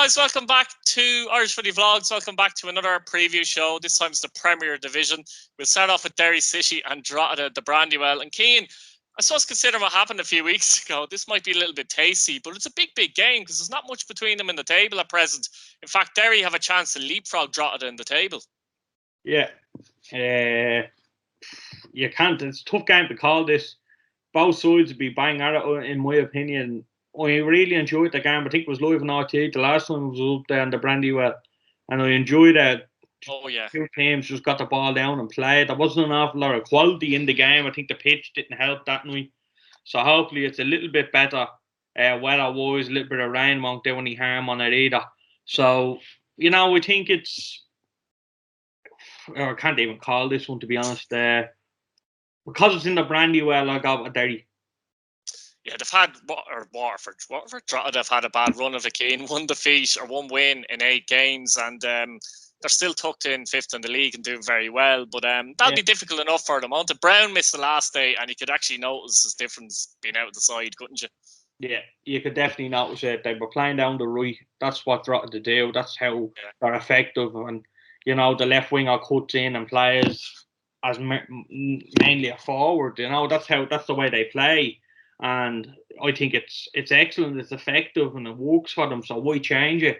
guys, welcome back to Irish Footy Vlogs. Welcome back to another preview show. This time it's the Premier Division. We'll start off with Derry City and Drogheda, the Brandywell. And Cian, I suppose considering what happened a few weeks ago, this might be a little bit tasty, but it's a big game because there's not much between them in the table at present. In fact, Derry have a chance to leapfrog Drogheda in the table. Yeah. You can't. It's a tough game to call this. Both sides would be bang at it, in my opinion. I really enjoyed the game. I think it was live on RT the last time it was up there in the Brandywell. And I enjoyed it. Oh, yeah. Two teams just got the ball down and played. There wasn't an awful lot of quality in the game. I think the pitch didn't help that night. So hopefully it's a little bit better weather-wise. A little bit of rain won't do any harm on it either. So, I think it's... I can't even call this one, to be honest. Because it's in the Brandywell, I go with Derry. Yeah, they've had Waterford. Drogheda have had a bad run of it, Cian. One defeat or one win in 8 games, and they're still tucked in 5th in the league and doing very well. But that'd be difficult enough for them. Onto Brown missed the last day, and you could actually notice his difference being out of the side, couldn't you? Yeah, you could definitely notice it. They were playing down the right. That's what Drogheda do. That's how they're effective. And the left winger cuts in and plays as mainly a forward. That's the way they play. And I think it's excellent, it's effective, and it works for them. So why change it?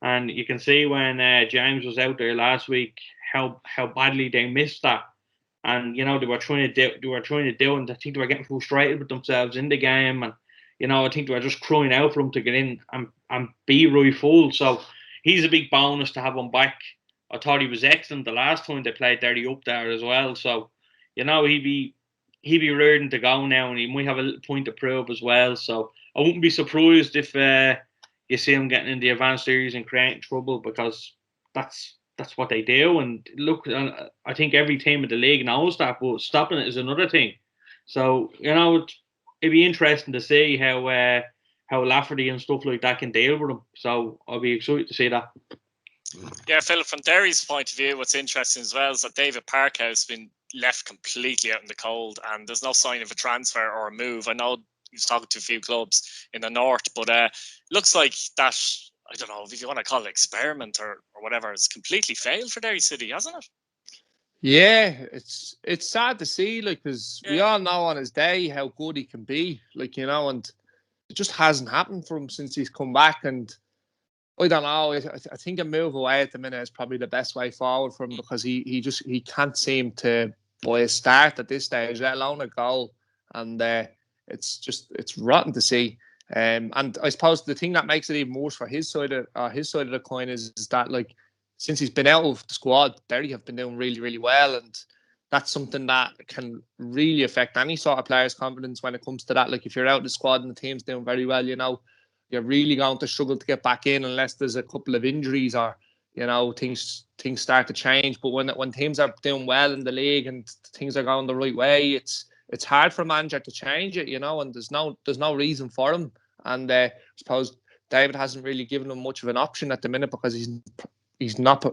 And you can see when James was out there last week how badly they missed that. And they were trying to do, and I think they were getting frustrated with themselves in the game. And I think they were just crying out for him to get in and be right full. So he's a big bonus to have him back. I thought he was excellent the last time they played Derry up there as well. So he'd be raring to go now, and he might have a little point to prove as well. So I wouldn't be surprised if you see him getting in the advanced series and creating trouble, because that's what they do. And look, I think every team in the league knows that, but stopping it is another thing. So it'd be interesting to see how Lafferty and stuff like that can deal with him. So I'll be excited to see that. Yeah, Philip, from Derry's point of view, what's interesting as well is that David Parkhouse has been left completely out in the cold, and there's no sign of a transfer or a move. I know he's talking to a few clubs in the north, but looks like that, I don't know if you want to call it experiment or whatever, it's completely failed for Derry City, hasn't it? Yeah, it's sad to see, because we all know on his day how good he can be, and it just hasn't happened for him since he's come back. And I don't know, I think a move away at the minute is probably the best way forward for him, because he can't seem to buy a start at this stage, let alone a goal. And it's rotten to see. And I suppose the thing that makes it even worse for his side of the coin is that, since he's been out of the squad, Derry have been doing really, really well, and that's something that can really affect any sort of player's confidence when it comes to that. If you're out of the squad and the team's doing very well, you're really going to struggle to get back in unless there's a couple of injuries or things start to change. But when teams are doing well in the league and things are going the right way, it's hard for a manager to change it, and there's no reason for him. And I suppose David hasn't really given him much of an option at the minute, because he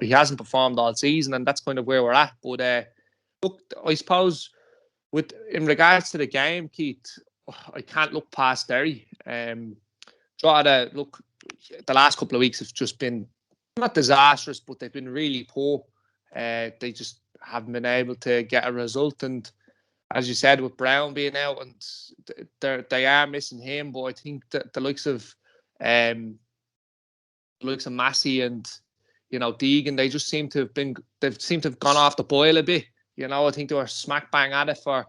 hasn't performed all season, and that's kind of where we're at. But look, I suppose in regards to the game, Keith, I can't look past Derry. Drogheda, look, the last couple of weeks have just been not disastrous, but they've been really poor. They just haven't been able to get a result. And as you said, with Brown being out, and they are missing him, but I think that the likes of Massey and Deegan, they seem to have gone off the boil a bit. I think they were smack bang at it for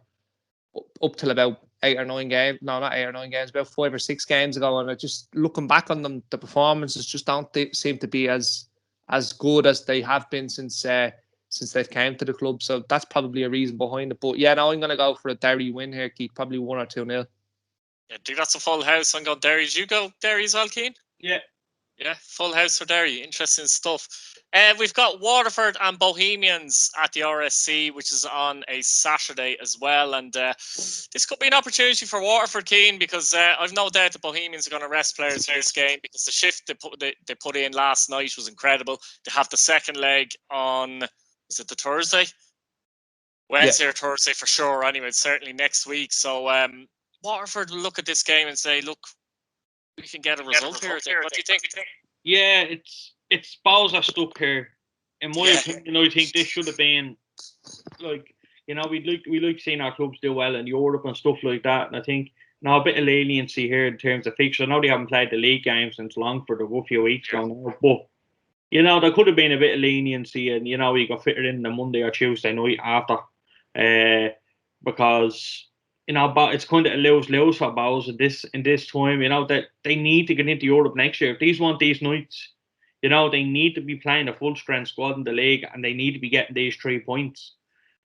up till about 8 or 9 games. No, not 8 or 9 games, about 5 or 6 games ago. And just looking back on them, the performances just don't seem to be as good as they have been since they've came to the club. So that's probably a reason behind it. But yeah, no, I'm going to go for a Derry win here, Keith. Probably 1 or 2-0. Yeah, I think that's a full house. I'm going Derry. Did you go Derry as well, Cian? Yeah. Yeah, full house for Derry. Interesting stuff. We've got Waterford and Bohemians at the RSC, which is on a Saturday as well. And this could be an opportunity for Waterford, Cian, because I've no doubt the Bohemians are going to rest players for this game, because the shift they put in last night was incredible. They have the second leg on, is it the Thursday? Wednesday or Thursday for sure. Anyway, it's certainly next week. So Waterford will look at this game and say, look, we can get a result here. What do you think? Yeah, it's balls are stuck here. In my opinion, I think this should have been like, we like seeing our clubs do well in Europe and stuff like that. And I think now a bit of leniency here in terms of fixtures. I know they haven't played the league game since Longford a few weeks ago now, but there could have been a bit of leniency, and you got fitted in the Monday or Tuesday night after, because but it's kind of a lose for Bowes in this time. That they need to get into Europe next year. If these want these nights, they need to be playing a full strength squad in the league, and they need to be getting these 3 points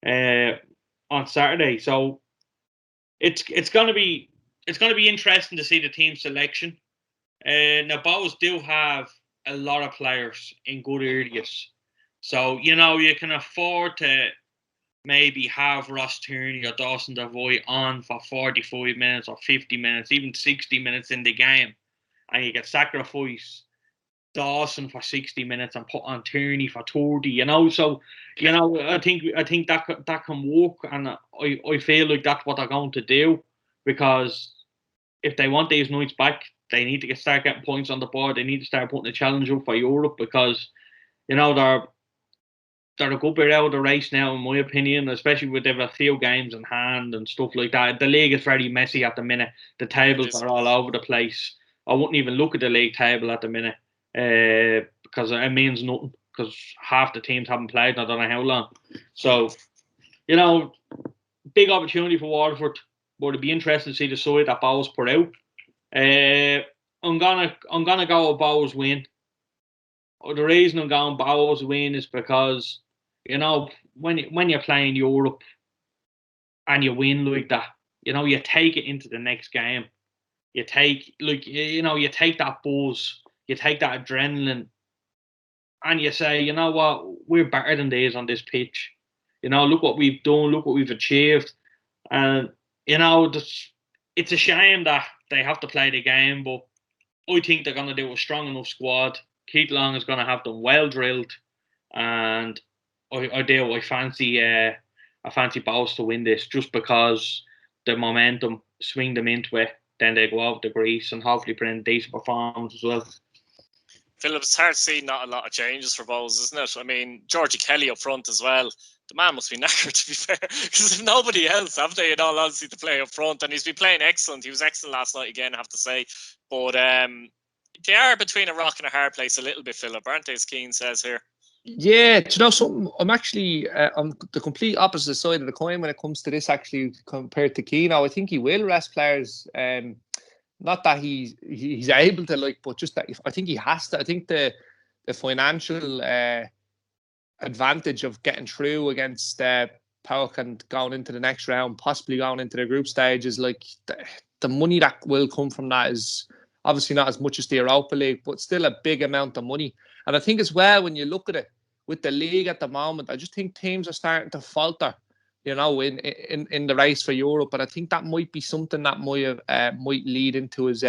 on Saturday. So it's gonna be interesting to see the team selection. Now Bowes do have a lot of players in good areas, so you can afford to maybe have Ross Tierney or Dawson Devoy on for 45 minutes or 50 minutes, even 60 minutes in the game, and you can sacrifice Dawson for 60 minutes and put on Tierney for 30. So I think that can work, and I feel like that's what they're going to do, because if they want these nights back, they need to start getting points on the board. They need to start putting a challenge up for Europe, because they're a good bit out of the race now, in my opinion, especially with they've a few games in hand and stuff like that. The league is very messy at the minute. The tables are all over the place. I wouldn't even look at the league table at the minute, because it means nothing, because half the teams haven't played in I don't know how long. So, big opportunity for Waterford, but it'd be interesting to see the side that Bowes put out. I'm gonna go with Bowes win. The reason I'm going Bowes win is because when you're playing Europe and you win like that, you take it into the next game. You take you take that buzz, you take that adrenaline, and you say, you know what, we're better than these on this pitch. Look what we've done, look what we've achieved, and it's a shame that they have to play the game, but I think they're going to do a strong enough squad. Keith Long is going to have them well drilled, and I fancy Bowes to win this, just because the momentum swing them into it. Then they go out to Greece and hopefully put in a decent performance as well. Philip, it's hard to see not a lot of changes for Bowes, isn't it? I mean, Georgie Kelly up front as well. The man must be knackered, to be fair, because if nobody else, have they, in all honesty, to play up front? And he's been playing excellent. He was excellent last night again, I have to say. But they are between a rock and a hard place a little bit, Philip, aren't they, as Keane says here? Yeah, do you know something? I'm actually on the complete opposite side of the coin when it comes to this, actually, compared to Keane. I think he will rest players. Not that he's able to, but just that I think he has to. I think the financial advantage of getting through against PAOK and going into the next round, possibly going into the group stages, the money that will come from that is obviously not as much as the Europa League, but still a big amount of money. And I think as well, when you look at it with the league at the moment, I just think teams are starting to falter, in the race for Europe. And I think that might be something that might lead into his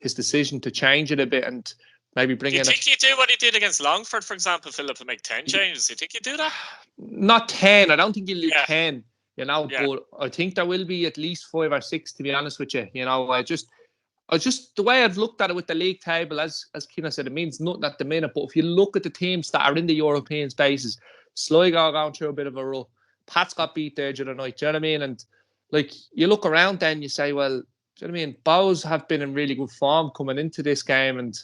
decision to change it a bit and maybe bring in. Do you think he'd do what he did against Longford, for example, Philip, and make 10 changes? Do you think he'd do that? Not 10. I don't think he'll do 10. But I think there will be at least 5 or 6, to be honest with you. I just the way I've looked at it with the league table, as Keane said, it means nothing at the minute. But if you look at the teams that are in the European spaces, Sligo going through a bit of a rut. Pat's got beat there the other night. Do you know what I mean? And you look around, then you say, well, do you know what I mean? Bowes have been in really good form coming into this game, and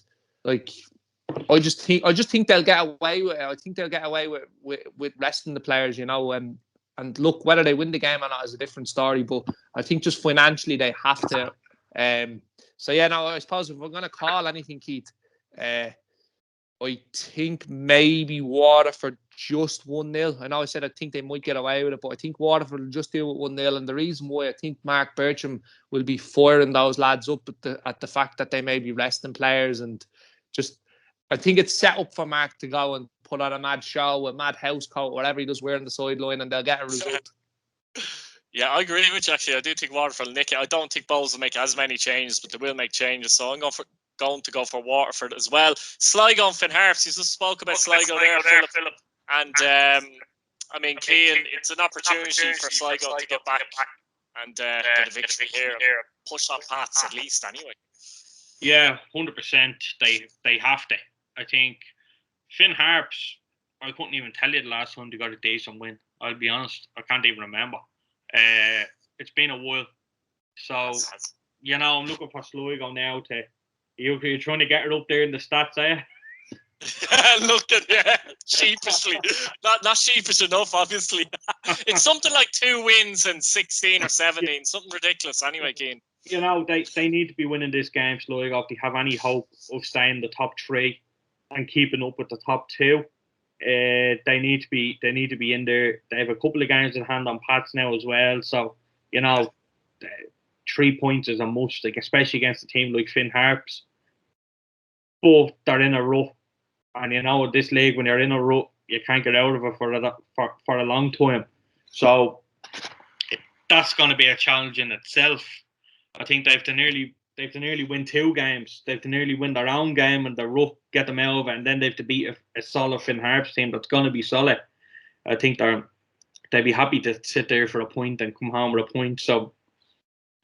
I just think they'll get away with it. I think they'll get away with resting the players, and look, whether they win the game or not is a different story. But I think just financially they have to. So yeah, no, I suppose if we're going to call anything, Keith, I think maybe Waterford just 1-0. I know I said I think they might get away with it, but I think Waterford will just do it 1-0. And the reason why I think Mark Bertram will be firing those lads up at the fact that they may be resting players, and just I think it's set up for Mark to go and put on a mad show, a mad house coat, whatever he does wearing the sideline, and they'll get a result. Yeah, I agree with you, actually. I do think Waterford will nick it. I don't think Bowes will make as many changes, but they will make changes. So I'm going to go for Waterford as well. Sligo and Finn Harps. You just spoke about Sligo there, Philip. And I mean, Keane, it's an opportunity for Sligo to get back and get a victory here and push on Pats at least, anyway. Yeah, 100%. They have to. I think Finn Harps, I couldn't even tell you the last time they got a decent win. I'll be honest, I can't even remember. It's been a while. So, you know, I'm looking for Sligo now to. You're trying to get it up there in the stats, are you? Look at sheepishly. Not sheepish enough, obviously. It's something like 2 wins and 16 or 17, something ridiculous anyway, Keane. You know, they need to be winning this game, Sligo, if they have any hope of staying in the top 3 and keeping up with the top 2. They need to be in there. They have a couple of games in hand on Pats now as well. So, you know, 3 points is a must, like, especially against a team like Finn Harps. But they're in a rut. And you know, with this league, when you're in a rut, you can't get out of it for a long time. So that's going to be a challenge in itself. I think they have to nearly win 2 games. They have to nearly win their own game and the rut, get them out of it, and then they have to beat a solid Finn Harps team that's going to be solid. I think they'd be happy to sit there for a point and come home with a point. So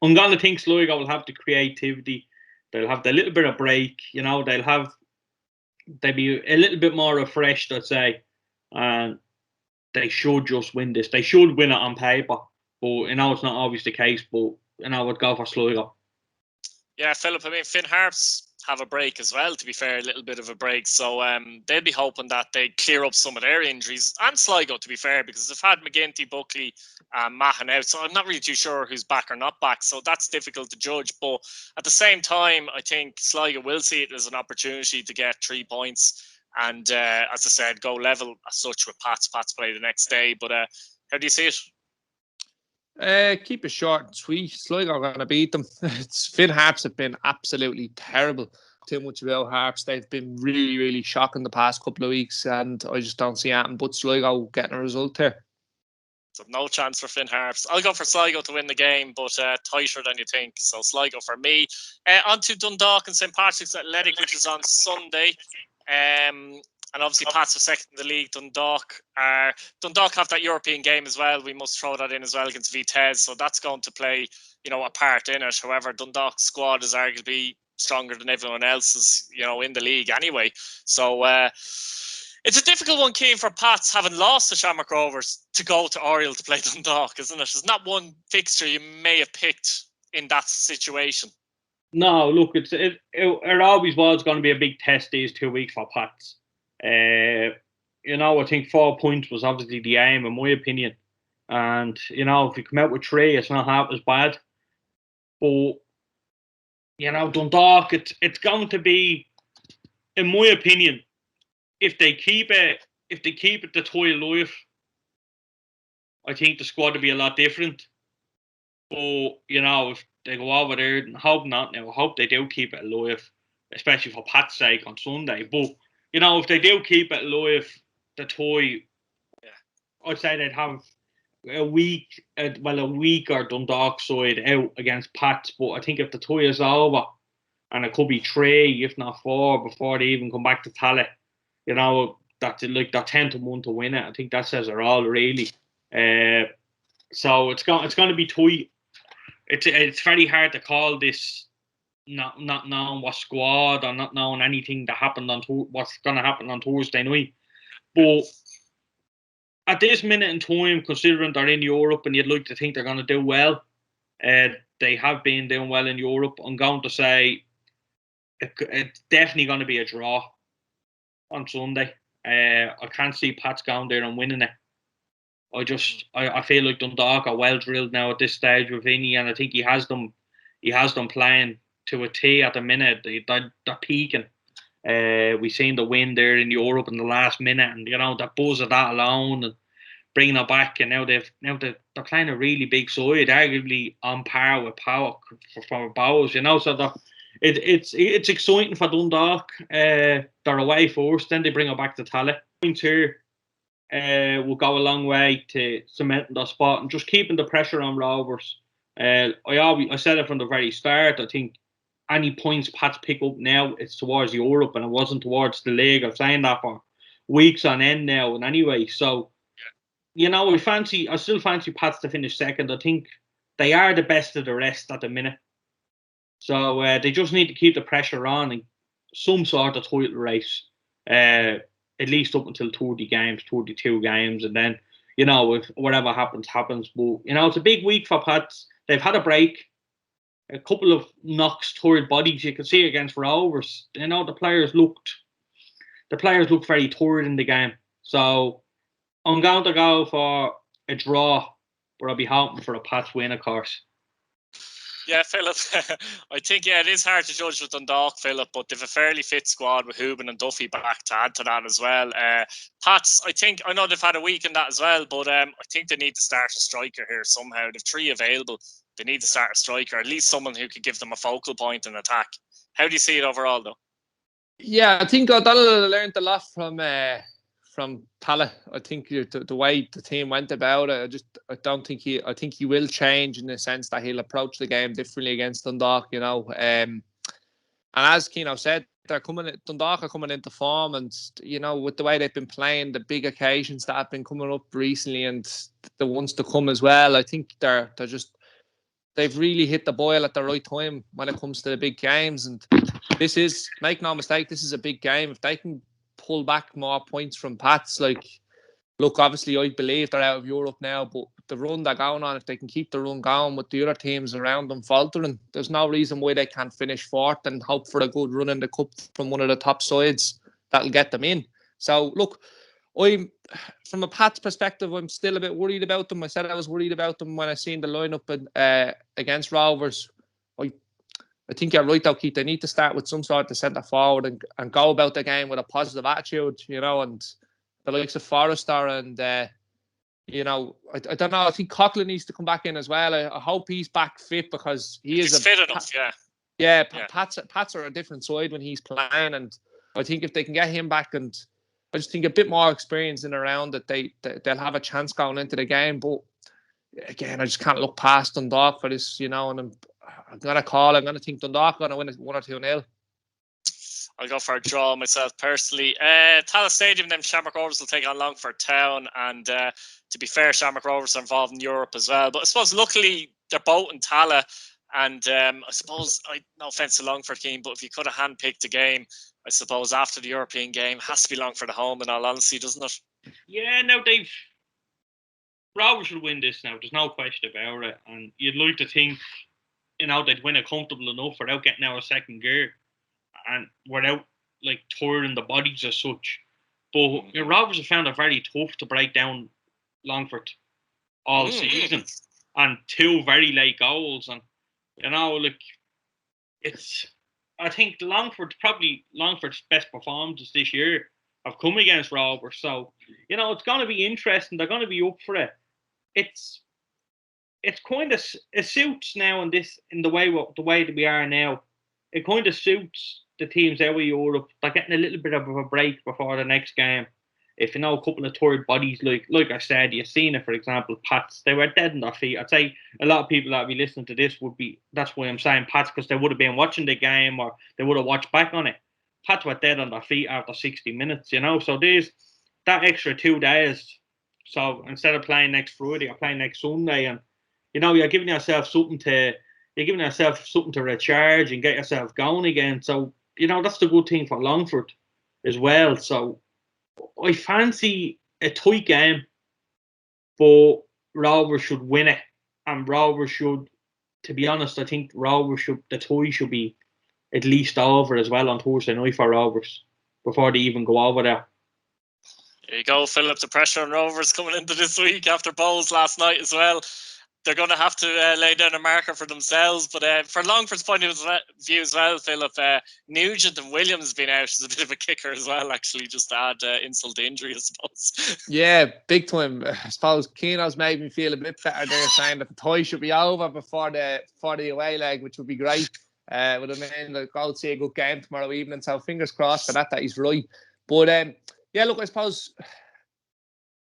I'm going to think Sligo will have the creativity. They'll have the little bit of break. You know, they'd be a little bit more refreshed, I'd say, and they should just win this. They should win it on paper, but you know it's not always the case. But you know, I would go for Sligo. Yeah, Philip. I mean, Finn Harps have a break as well. To be fair, a little bit of a break. So they'll be hoping that they clear up some of their injuries, and Sligo, to be fair, because they've had McGinty, Buckley, Mahan out. So I'm not really too sure who's back or not back. So that's difficult to judge. But at the same time, I think Sligo will see it as an opportunity to get 3 points. And as I said, go level as such with Pats. Pats play the next day. But how do you see it? Keep it short and sweet. Sligo are going to beat them. Finn Harps have been absolutely terrible. Too much about Harps. They've been really, really shocking the past couple of weeks, and I just don't see anything but Sligo getting a result here. So no chance for Finn Harps. I'll go for Sligo to win the game, but tighter than you think. So Sligo for me. On to Dundalk and St.Patricks Athletic, which is on Sunday. And obviously Pats are second in the league. Dundalk have that European game as well. We must throw that in as well against Vitesse. So that's going to play, you know, a part in it. However, Dundalk's squad is arguably stronger than everyone else's, you know, in the league anyway. So it's a difficult one, Keane, for Pats, having lost to Shamrock Rovers, to go to Oriel to play Dundalk, isn't it? There's not one fixture you may have picked in that situation. No, look, it always was going to be a big test these 2 weeks for Pats. You know, I think 4 points was obviously the aim, in my opinion. And, you know, if you come out with 3, it's not half as bad. But, you know, Dundalk, it's going to be, in my opinion, if they keep it the tie alive, I think the squad will be a lot different. But, you know, if they go over there, and hope not now, I hope they do keep it alive, especially for Pat's sake on Sunday. But, you know, if they do keep it alive, the tie, I'd say they'd have a weaker Dundalk side out against Pats. But I think if the tie is over, and it could be 3, if not 4, before they even come back to tally, you know, that's like they're 10-1 to win it. I think that says it all, really. So it's going to be tight. It's very hard to call this, not knowing what squad or not knowing anything that happened on what's going to happen on Thursday night. But at this minute in time, considering they're in Europe and you'd like to think they're going to do well, they have been doing well in Europe. I'm going to say it's definitely going to be a draw on Sunday. I can't see Pats going there and winning it. I feel like Dundalk are well drilled now at this stage with Vinny, and I think he has them playing to a T at the minute. They're peaking. We seen the win there in Europe in the last minute, and you know the buzz of that alone, and bringing it back, and now they're playing a really big side, arguably on par with Power for Bowes, you know. So it's exciting for Dundalk. They're away first, then they bring it back to Tally. Points here will go a long way to cementing their spot and just keeping the pressure on Rovers. I said it from the very start. I think any points Pats pick up now, it's towards Europe, and it wasn't towards the league. I'm saying that for weeks on end now. And anyway, so you know, I still fancy Pats to finish second. I think they are the best of the rest at the minute. So they just need to keep the pressure on and some sort of title race. at least up until 30 games, 32 games, and then, you know, if whatever happens, happens. But, you know, it's a big week for Pats. They've had a break, a couple of knocks, tired bodies. You can see against Rovers. You know, the players looked very tired in the game. So I'm going to go for a draw, but I'll be hoping for a Pats win, of course. Yeah, Philip, I think, it is hard to judge with Dundalk, Philip, but they've a fairly fit squad with Hooban and Duffy back to add to that as well. Pats, I know they've had a week in that as well, but I think they need to start a striker here somehow. They've 3 available. They need to start a striker, at least someone who could give them a focal point in attack. How do you see it overall, though? Yeah, I think O'Donnell learned a lot from Tala. I think the way the team went about it, I think he will change in the sense that he'll approach the game differently against Dundalk, you know. And as Keano said, Dundalk are coming into form, and, you know, with the way they've been playing, the big occasions that have been coming up recently and the ones to come as well, I think they've really hit the boil at the right time when it comes to the big games. And make no mistake, this is a big game. If they can pull back more points from Pats, look, obviously I believe they're out of Europe now, but the run they're going on, if they can keep the run going with the other teams around them faltering, there's no reason why they can't finish fourth and hope for a good run in the cup from one of the top sides that'll get them in. So look, from a Pats perspective, I'm still a bit worried about them. I said I was worried about them when I seen the lineup against Rovers. I think you're right, though, Keith. They need to start with some sort of centre forward and go about the game with a positive attitude, you know, and the likes of Forrester and, you know, I don't know. I think Coughlin needs to come back in as well. I hope he's back fit because he's fit enough, yeah. Yeah, Pats are a different side when he's playing, and I think if they can get him back, and I just think a bit more experience in around that they'll have a chance going into the game. But again, I just can't look past Dundalk for this, you know, and I'm going to think Dundalk are going to win it 1 or 2-0. I'll go for a draw myself personally. Tallaght Stadium, then Shamrock Rovers will take on Longford Town, and to be fair, Shamrock Rovers are involved in Europe as well. But I suppose luckily they're both in Tallaght, and I suppose, no offence to Longford team, but if you could have handpicked a game, I suppose after the European game, it has to be Longford at home, in all honesty, doesn't it? Yeah, no, Rovers should win this now. There's no question about it, and you'd like to think, you know, they'd win it comfortable enough without getting out of second gear and without touring the bodies as such. But Rovers have found it very tough to break down Longford all season, and 2 very late goals, and you know, I think Longford's best performances this year have come against Rovers. So, you know, it's going to be interesting. They're going to be up for it. It's kind of, it suits now in the way that we are now. It kind of suits the teams out of Europe. They're getting a little bit of a break before the next game. If you know a couple of tired bodies, like I said, you've seen it, for example, Pats, they were dead on their feet. I'd say a lot of people that be listening to this that's why I'm saying Pats, because they would have been watching the game or they would have watched back on it. Pats were dead on their feet after 60 minutes, you know. So there's that extra 2 days. So instead of playing next Friday, you're playing next Sunday, and you know, you're giving yourself something to recharge and get yourself going again. So, you know, that's the good thing for Longford as well. So I fancy a tight game, but Rovers should win it, and Rovers should, to be honest, I think the tie should be at least over as well on Thursday night for Rovers before they even go over there. There you go, Philip. The pressure on Rovers coming into this week after Bowes last night as well. They're going to have to lay down a marker for themselves. But for Longford's point of view as well, Philip, Nugent and Williams being out is a bit of a kicker as well, actually, just to add insult to injury, I suppose. Yeah, big time. I suppose Keano's made me feel a bit better there, saying that the tie should be over before the away leg, which would be great. Would have meant that go see a good game tomorrow evening. So fingers crossed for that he's right. But yeah, look, I suppose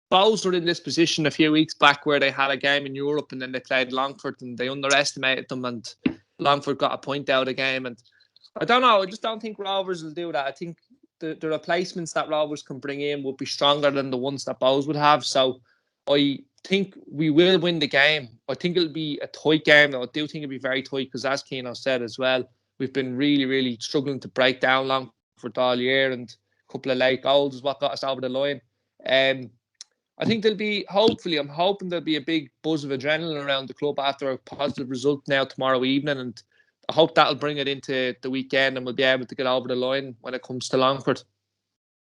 Bowes were in this position a few weeks back where they had a game in Europe and then they played Longford and they underestimated them and Longford got a point out of the game. And I don't know, I just don't think Rovers will do that. I think the replacements that Rovers can bring in would be stronger than the ones that Bowes would have. So I think we will win the game. I think it'll be a tight game. I do think it'll be very tight because, as Keano said as well, we've been really, really struggling to break down Longford all year, and couple of late goals is what got us over the line. I think I'm hoping there'll be a big buzz of adrenaline around the club after a positive result now tomorrow evening, and I hope that'll bring it into the weekend and we'll be able to get over the line when it comes to Longford.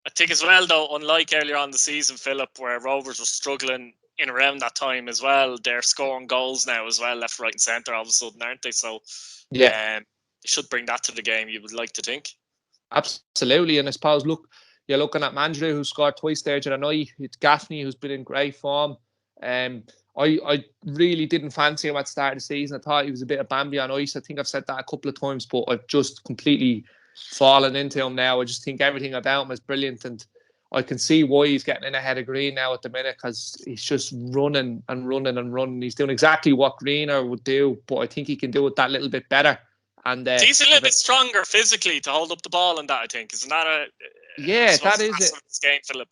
I think as well, though, unlike earlier on the season, Philip, where Rovers were struggling in around that time as well, they're scoring goals now as well, left, right and centre all of a sudden, aren't they? So they should bring that to the game, you would like to think. Absolutely, and I suppose, look, you're looking at Mandry, who scored twice there tonight. It's Gaffney, who's been in great form. I really didn't fancy him at the start of the season. I thought he was a bit of Bambi on ice. I think I've said that a couple of times, but I've just completely fallen into him now. I just think everything about him is brilliant, and I can see why he's getting in ahead of Green now at the minute, because he's just running and running and running. He's doing exactly what Greener would do, but I think he can do it that little bit better. And he's a little bit stronger physically to hold up the ball, and that, I think, isn't that that is it. This game, Philip.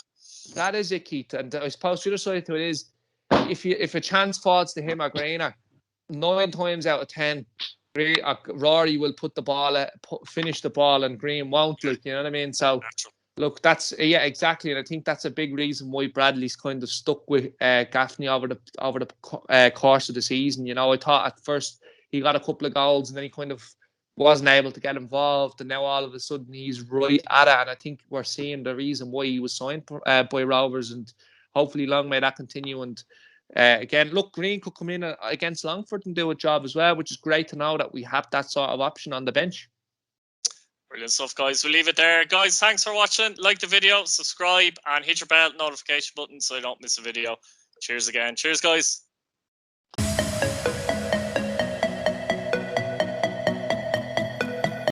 That is it, Keith. And I suppose the other side to it is, if a chance falls to him or Greener, 9 times out of 10, Rory will put the ball, finish the ball, and Green won't. Like, you know what I mean? So, look, that's exactly, and I think that's a big reason why Bradley's kind of stuck with Gaffney over the course of the season. You know, I thought at first he got a couple of goals, and then he kind of wasn't able to get involved, and now all of a sudden he's right at it. And I think we're seeing the reason why he was signed by Rovers, and hopefully long may that continue. And again, look, Green could come in against Longford and do a job as well, which is great to know that we have that sort of option on the bench. Brilliant stuff, guys. We'll leave it there. Guys, thanks for watching. Like the video, subscribe, and hit your bell notification button so you don't miss a video. Cheers again. Cheers, guys.